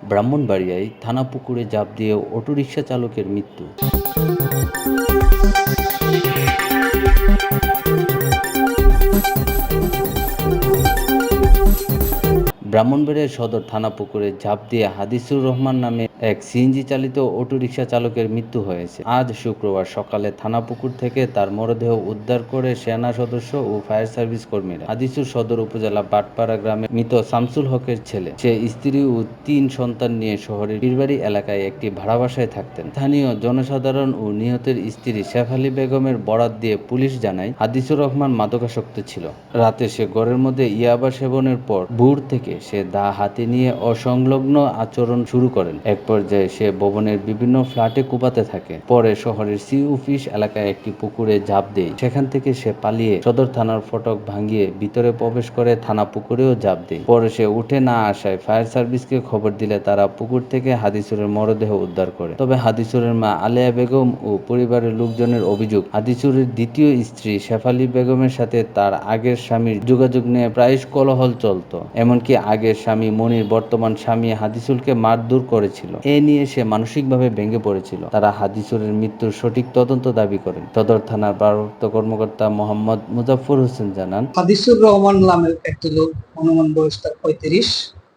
ব্রাহ্মণবাড়িয়ায় থানা পুকুরে ঝাঁপ দিয়ে অটোরিকশা চালকের মৃত্যু। ব্রাহ্মণবাড়িয়া সদর থানা পুকুরে ঝাঁপ দিয়ে হাদিসুর রহমান নামে এক সিএনজি চালিত অটোরিকশা চালকের মৃত্যু হয়েছে। আজ শুক্রবার সকালে থানা পুকুর থেকে তার মরদেহ উদ্ধার করে সেনা সদস্য ও ফায়ার সার্ভিস কর্মীরা। হাদিসুর সদর উপজেলা বাটপাড়া গ্রামে মৃত শামসুল হকের ছেলে। সে স্ত্রী ও ৩ সন্তান নিয়ে শহরের পীরবাড়ি এলাকায় একটি ভাড়া বাসায় থাকতেন। স্থানীয় জনসাধারণ ও নিহতের স্ত্রী শেফালী বেগমের বরাত দিয়ে পুলিশ জানায়, হাদিসুর রহমান মাদকাসক্ত ছিল। রাতে সে ঘরের মধ্যে ইয়াবা সেবনের পর ভোর থেকে সে দা হাতে নিয়ে অসংলগ্ন আচরণ শুরু করেন। এক পর্যায়ে সে ভবনের বিভিন্ন ফ্ল্যাটে কোপাতে থাকে। পরে শহরের সি অফিস এলাকায় একটি পুকুরে ঝাঁপ দেয়। সেখান থেকে সে পালিয়ে সদর থানার ফটক ভাঙিয়ে ভিতরে প্রবেশ করে থানা পুকুরেও ঝাঁপ দেয়। পরে সে উঠে না আসায় ফায়ার সার্ভিসকে খবর দিলে তারা পুকুর থেকে হাদিসুরের মরদেহ উদ্ধার করে। তবে হাদিসুরের মা আলেয়া বেগম ও পরিবারের লোকজনের অভিযোগ, হাদিসুরের দ্বিতীয় স্ত্রী শেফালী বেগমের সাথে তার আগের স্বামীর যোগাযোগ নিয়ে প্রায়শ কোলাহল চলত। এমনকি আগের স্বামী মনির বর্তমান স্বামী হাদিসুলকে মারধর করেছিল। এ নিয়ে সে মানসিকভাবে ভেঙে পড়েছিল। তারা হাদিসুরের মৃত্যুর সঠিক তদন্ত দাবি করেন। সদর থানার ভারপ্রাপ্ত কর্মকর্তা মোহাম্মদ মুজাফফর হোসেন জানান, হাদিসুর রহমান নামের একটি লোক, অনুমান বয়স তার ৩৫,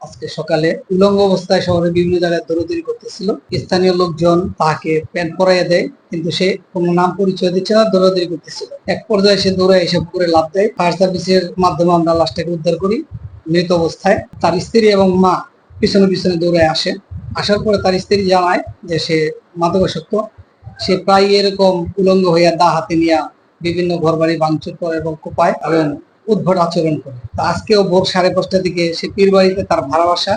আজকে সকালে উলঙ্গ অবস্থায় শহরের বিভিন্ন জায়গায় দৌড়াদৌড়ি করতেছিল। স্থানীয় লোকজন তাকে প্যান্ট পরাইয়া দেয়, কিন্তু সে কোনো নাম পরিচয় দিচ্ছে না, দৌড়াদৌড়ি করতেছিল। এক পর্যায়ে সে দৌড়ে এসে পুকুরে লাফ দেয়। ফায়ার সার্ভিসের মাধ্যমে আমরা লাশটাকে উদ্ধার করি মৃত অবস্থায়। তার স্ত্রী এবং মা পিছনে পিছনে দৌড়ে আসে। আসার পরে তার স্ত্রী জানায় যে সে মাদকাসক্ত। সে প্রায় এরকম উলঙ্গ হইয়া দা হাতে নিয়ে বিভিন্ন ঘরবাড়ি ভাঙচুর করে এবং কোপায় এবং উদ্ভট আচরণ করে। আজকেও ভোর 5:30টার দিকে সে পীরবাড়িতে তার ভাড়া বাসা,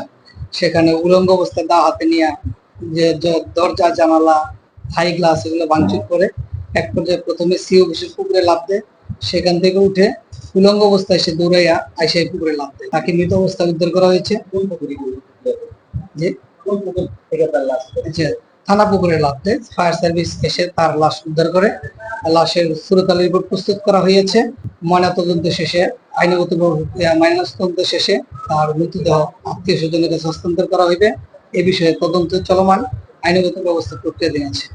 সেখানে উলঙ্গ অবস্থায় দা হাতে নিয়ে যে দরজা জানালা থাই গ্লাস এগুলো ভাঙচুর করে। এক পর্যায়ে প্রথমে সিও বিশেষ পুকুরে লাফ দেয়, সেখান থেকে উঠে উলঙ্গ অবস্থায় সে দৌড়াইয়া আইসা পুকুরে লাফ দেয়। তাকে মৃত অবস্থায় উদ্ধার করা হয়েছে। থানা পুকুরে লাফ দেয়। ফায়ার সার্ভিস এসে তার লাশ উদ্ধার করে। লাশের সুরতালের রিপোর্ট প্রস্তুত করা হয়েছে। ময়নাতদন্ত শেষে ময়নাতদন্ত শেষে তার মৃতদেহ আত্মীয় স্বজনের কাছে হস্তান্তর করা হইবে। এ বিষয়ে তদন্ত চলমান, আইনগত ব্যবস্থা প্রক্রিয়াধীন আছে।